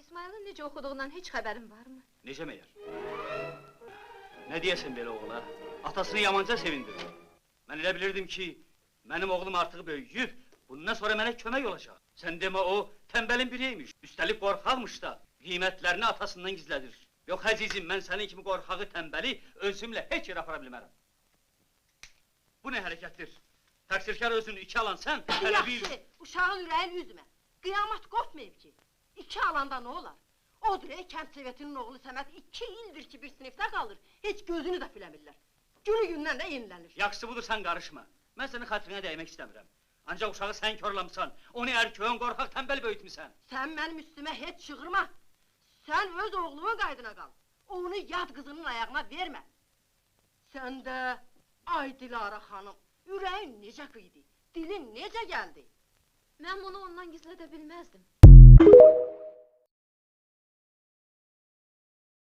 İsmail'in necə oxuduğundan heç xəbərin varmı? Necə məyər? Nə deyəsən belə oğula? Atasını yamanca sevindirir. Mən elə bilirdim ki, mənim oğlum artıq böyüyüb, bundan sonra mənə kömək olacaq. Sən demə o, tənbəlin biriymiş, üstəlik qorxaqmış da, qiymətlərini atasından gizlədir. Yox əzizim, mən sənin kimi qorxağı tənbəli özümlə heç yerə apara bilmərəm. Bu nə hərəkətdir? Təqsirkar özünü iki alan sən, hələ bir... Yaxşı, uşağın ürəyin üzmə. Qiyamət qopmayıb ki. İki alanda nə olar? Odur, kənd sovetinin oğlu Səməd 2 ildir ki, bir sinifdə qalır. Heç gözünü də filəmirlər. Günü gündən də yenilənir. Yaxşısı budur, sən qarışma. Mən sənin xətrinə dəymək istəmirəm. Ancaq uşağı sən körlamısan, onu ərköyün qorxaq tənbəl böyütmüsən. Sən mənim üstümə heç çığırma. Sən öz oğlunun qaydına qal. Onu yad qızının ayağına vermə. Sən də, ay Dilara xanım, ürəyin necə qıydı, dilin necə gəldi? Mən bunu ondan gizlədə bilməzdim.